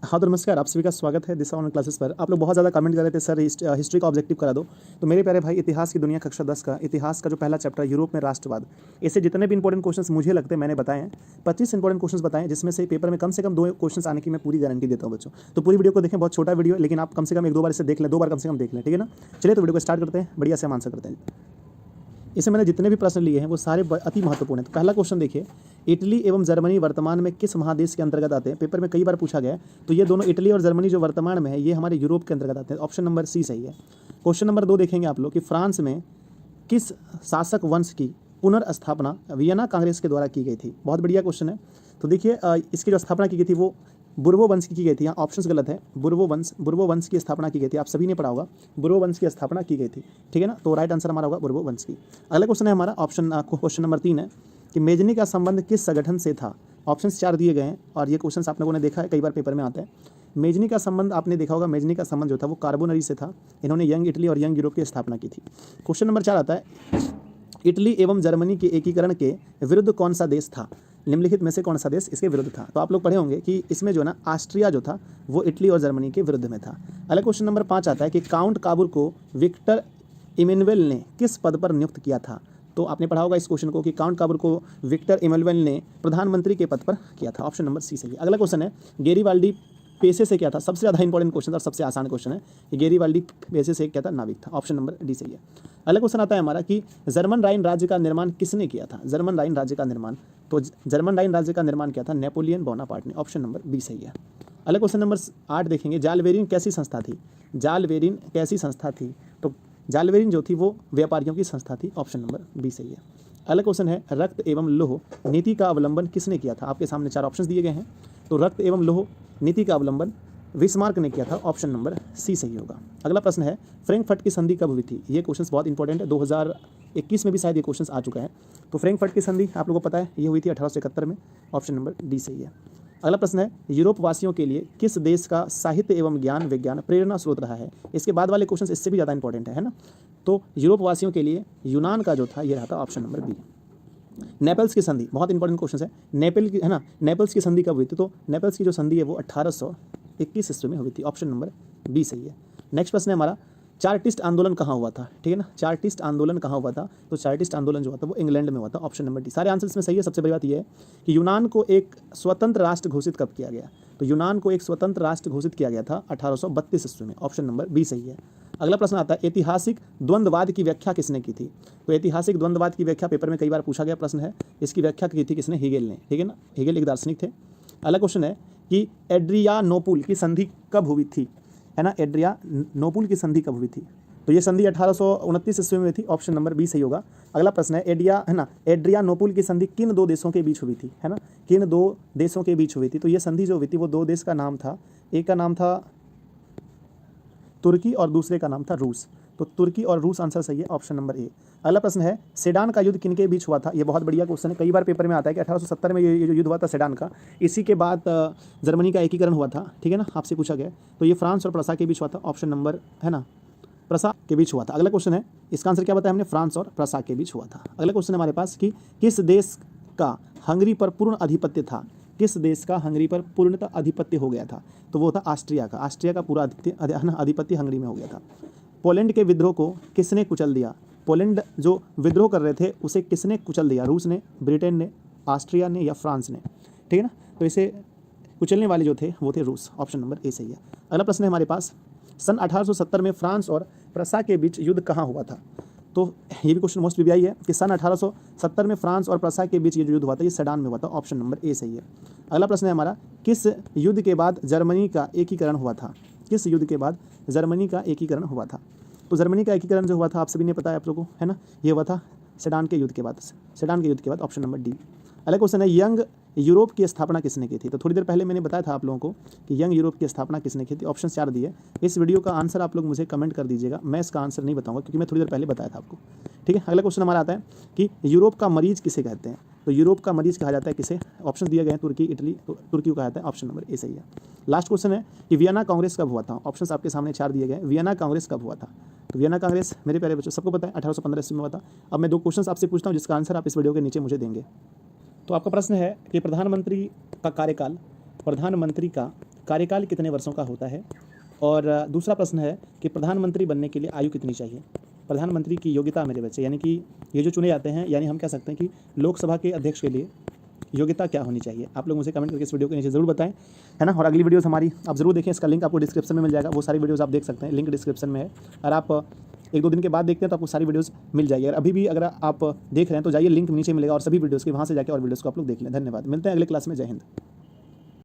हाँ तो नमस्कार, आप सभी का स्वागत है दिशा ऑनलाइन क्लासेस पर। आप लोग बहुत ज़्यादा कमेंट कर रहे थे सर हिस्ट्री का ऑब्जेक्टिव करा दो। तो मेरे प्यारे भाई, इतिहास की दुनिया कक्षा 10 का इतिहास का जो पहला चैप्टर यूरोप में राष्ट्रवाद, इससे जितने भी इंपॉर्टेंट क्वेश्चंस मुझे लगते हैं मैंने बताए हैं, 25 इंपॉर्टेंट क्वेश्चंस बताएं, जिसमें से पेपर में कम से कम 2 क्वेश्चंस आने की मैं पूरी गारंटी देता हूँ बच्चों। तो पूरी वीडियो को देखें, बहुत छोटा वीडियो है, लेकिन आप कम से कम 1-2 बार इसे देख लें, 2 बार कम से कम देख लें, ठीक है ना। चलिए तो वीडियो को स्टार्ट करते हैं, बढ़िया से हम आंसर करते हैं। इसमें मैंने जितने भी प्रश्न लिए हैं वो सारे अति महत्वपूर्ण हैं। तो पहला क्वेश्चन देखिए, इटली एवं जर्मनी वर्तमान में किस महादेश के अंतर्गत आते हैं? पेपर में कई बार पूछा गया है। तो ये दोनों इटली और जर्मनी जो वर्तमान में है ये हमारे यूरोप के अंतर्गत आते हैं। ऑप्शन नंबर सी सही है। क्वेश्चन नंबर 2 देखेंगे आप लोग कि फ्रांस में किस शासक वंश की पुनर्स्थापना वियना कांग्रेस के द्वारा की गई थी? बहुत बढ़िया क्वेश्चन है। तो देखिए इसकी जो स्थापना की गई थी वो बुर्बो वंश की गई थी। यहाँ ऑप्शंस गलत है। बुर्बो वंश की स्थापना की गई थी। आप सभी ने पढ़ा होगा, बुर्बो वंश की स्थापना की गई थी, ठीक है ना। तो राइट आंसर हमारा होगा बुर्बो वंश की। अगला क्वेश्चन है हमारा क्वेश्चन नंबर 3 है कि मेजनी का संबंध किस संगठन से था? ऑप्शंस 4 दिए गए हैं और ये क्वेश्चन आप लोगों ने देखा है, कई बार पेपर में आता है। मेजनी का संबंध आपने देखा होगा, मेजनी का संबंध जो था वो कार्बोनरी से था। इन्होंने यंग इटली और यंग यूरोप की स्थापना की थी। क्वेश्चन नंबर 4 आता है, इटली एवं जर्मनी के एकीकरण के विरुद्ध कौन सा देश था? निम्नलिखित में से कौन सा देश इसके विरुद्ध था? तो आप लोग पढ़े होंगे कि इसमें जो है ना ऑस्ट्रिया जो था वो इटली और जर्मनी के विरुद्ध में था। अगला क्वेश्चन नंबर 5 आता है कि काउंट काबुर को विक्टर इमैनुअल ने किस पद पर नियुक्त किया था? तो आपने पढ़ा होगा इस क्वेश्चन को कि काउंट काबुर को विक्टर इमैनुअल ने प्रधानमंत्री के पद पर किया था। ऑप्शन नंबर सी सही है। अगला क्वेश्चन है, गेरिबाल्डी पेशे से क्या था? सबसे ज़्यादा इंपॉर्टेंट क्वेश्चन और सबसे आसान क्वेश्चन है कि गेरिबाल्डी पेशे से क्या था? नाविक था। ऑप्शन नंबर डी सही है। अगला क्वेश्चन आता है हमारा कि जर्मन राइन राज्य का निर्माण किसने किया था? जर्मन राइन राज्य का निर्माण, तो जर्मन राइन राज्य का निर्माण किया था नेपोलियन बोनापार्ट ने। ऑप्शन नंबर बी सही है। अगला क्वेश्चन नंबर 8 देखेंगे, जालवेरिन कैसी संस्था थी? जालवेरिन कैसी संस्था थी? तो जालवेरिन जो थी वो व्यापारियों की संस्था थी। ऑप्शन नंबर बी सही है। अगला क्वेश्चन है, रक्त एवं लौह नीति का अवलंबन किसने किया था? आपके सामने 4 ऑप्शन दिए गए हैं। तो रक्त एवं लौह नीति का अवलंबन विस्मार्क ने किया था। ऑप्शन नंबर सी सही होगा। अगला प्रश्न है, फ्रैंकफर्ट की संधि कब हुई थी? ये क्वेश्चन बहुत इंपॉर्टेंट है, 2021 में भी शायद ये क्वेश्चन आ चुका है। तो फ्रैंकफर्ट की संधि आप लोगों को पता है ये हुई थी 1871 में। ऑप्शन नंबर डी सही है। अगला प्रश्न है, यूरोप वासियों के लिए किस देश का साहित्य एवं ज्ञान विज्ञान प्रेरणा स्रोत रहा है? इसके बाद वाले क्वेश्चन इससे भी ज़्यादा इंपॉर्टेंट है ना। तो यूरोप वासियों के लिए यूनान का जो था ये रहा था। Option number B. नेपल्स की संधि बहुत इंपॉर्टेंट क्वेश्चन है। नेपल की है ना, नेपल्स की संधि कब हुई थी? तो नेपल्स की जो संधि है वो 1821 ईस्वी में हुई थी। ऑप्शन नंबर बी सही है। नेक्स्ट प्रश्न है हमारा, चार्टिस्ट आंदोलन कहाँ हुआ था? ठीक है ना, चार्टिस्ट आंदोलन कहाँ हुआ था? तो चार्टिस्ट आंदोलन जो हुआ था वो इंग्लैंड में हुआ था। Option number D. सारे आंसर इसमें सही है। सबसे बड़ी बात यह है कि यूनान को एक स्वतंत्र राष्ट्र घोषित कब किया गया? तो यूनान को एक स्वतंत्र राष्ट्र घोषित किया गया था 1832 ईस्वी में। ऑप्शन नंबर बी सही है। अगला प्रश्न आता है, ऐतिहासिक द्वंद्ववाद की व्याख्या किसने की थी? तो ऐतिहासिक द्वंद्ववाद की व्याख्या पेपर में कई बार पूछा गया प्रश्न है। इसकी व्याख्या की थी किसने? हेगेल ने, ठीक है ना। हेगेल एक दार्शनिक थे। अगला क्वेश्चन है कि एड्रियानोपुल की संधि कब हुई थी? है ना, एड्रियानोपुल की संधि कब हुई थी? तो ये संधि 1829 ईस्वी में थी। ऑप्शन नंबर बी सही होगा। अगला प्रश्न है, एड्रियानोपुल की संधि किन 2 देशों के बीच हुई थी? है ना, किन 2 देशों के बीच हुई थी? तो ये संधि जो हुई थी वो 2 देश का नाम था। एक का नाम था तुर्की और दूसरे का नाम था रूस। तो तुर्की और रूस आंसर सही है। Option number A. अगला प्रश्न है, सेडान का युद्ध किनके बीच हुआ था? ये बहुत बढ़िया क्वेश्चन है, कई बार पेपर में आता है कि 1870 में ये जो युद्ध हुआ था सेडान का, इसी के बाद जर्मनी का एकीकरण हुआ था, ठीक है ना, आपसे पूछा गया। तो ये फ्रांस और प्रसा के बीच हुआ था। ऑप्शन नंबर है ना, प्रसा के बीच हुआ था। अगला क्वेश्चन है, इसका आंसर क्या बताया हमने? फ्रांस और प्रसा के बीच हुआ था। अगला क्वेश्चन हमारे पास कि किस देश का हंगरी पर पूर्ण अधिपत्य था? किस देश का हंगरी पर पूर्णतः अधिपत्य हो गया था? तो वो था ऑस्ट्रिया का। ऑस्ट्रिया का पूरा अधिपत्य हंगरी में हो गया था। पोलैंड के विद्रोह को किसने कुचल दिया? पोलैंड जो विद्रोह कर रहे थे उसे किसने कुचल दिया? रूस ने, ब्रिटेन ने, ऑस्ट्रिया ने या फ्रांस ने? ठीक है ना, तो इसे कुचलने वाले जो थे वो थे रूस। ऑप्शन नंबर ए सही है। अगला प्रश्न है हमारे पास, सन 1870 में फ्रांस और प्रसा के बीच युद्ध कहाँ हुआ था? तो ये भी क्वेश्चन मोस्ट वीवीआई है कि सन 1870 में फ्रांस और प्रसा के बीच ये जो युद्ध हुआ था ये सेडान में हुआ था। ऑप्शन नंबर ए सही है। अगला प्रश्न है हमारा, किस युद्ध के बाद जर्मनी का एकीकरण हुआ था? किस युद्ध के बाद जर्मनी का एकीकरण हुआ था? तो जर्मनी का एकीकरण जो हुआ था आप सभी ने पता है आप लोगों को, है ना, ये हुआ था सेडान के युद्ध के बाद। सेडान के युद्ध के बाद। Option number D. अगला क्वेश्चन है, यंग यूरोप की स्थापना किसने की थी? तो थोड़ी देर पहले मैंने बताया था आप लोगों को कि यंग यूरोप की स्थापना किसने की थी। ऑप्शन 4 दिए। इस वीडियो का आंसर आप लोग मुझे कमेंट कर दीजिएगा, मैं इसका आंसर नहीं बताऊंगा क्योंकि मैं थोड़ी देर पहले बताया था आपको, ठीक है। अगला क्वेश्चन हमारा आता है कि यूरोप का मरीज किसे कहते हैं? तो यूरोप का मरीज कहा जाता है किसे? ऑप्शन दिए गए हैं, तुर्की, इटली। तो तुर्की को कहा जाता है। ऑप्शन नंबर ए सही है। लास्ट क्वेश्चन है कि वियना कांग्रेस कब हुआ था? ऑप्शन आपके सामने 4 दिए गए। वियना कांग्रेस कब हुआ था? तो वियना कांग्रेस मेरे प्यारे बच्चों सबको पता है 1815 ईस्वी में हुआ था। अब मैं 2 क्वेश्चन आपसे पूछता हूँ जिसका आंसर आप इस वीडियो के नीचे मुझे देंगे। तो आपका प्रश्न है कि प्रधानमंत्री का कार्यकाल कितने वर्षों का होता है। और दूसरा प्रश्न है कि प्रधानमंत्री बनने के लिए आयु कितनी चाहिए। प्रधानमंत्री की योग्यता मेरे बच्चे, यानी कि ये जो चुने जाते हैं, यानी हम कह सकते हैं कि लोकसभा के अध्यक्ष के लिए योग्यता क्या होनी चाहिए। आप लोग मुझे कमेंट करके इस वीडियो के नीचे ज़रूर बताएं, है ना। और अगली वीडियोस हमारी आप ज़रूर देखें, इसका लिंक आपको डिस्क्रिप्शन में मिल जाएगा, वो सारी वीडियोस आप देख सकते हैं, लिंक डिस्क्रिप्शन में है। और आप 1-2 दिन के बाद देखते हैं तो आपको सारी वीडियोस मिल जाएगी। और अभी भी अगर आप देख रहे हैं तो जाइए, लिंक नीचे मिलेगा और सभी वीडियोस के वहाँ से जाकर और वीडियोस को आप लोग देख लें। धन्यवाद, मिलते हैं अगले क्लास में। जय हिंद।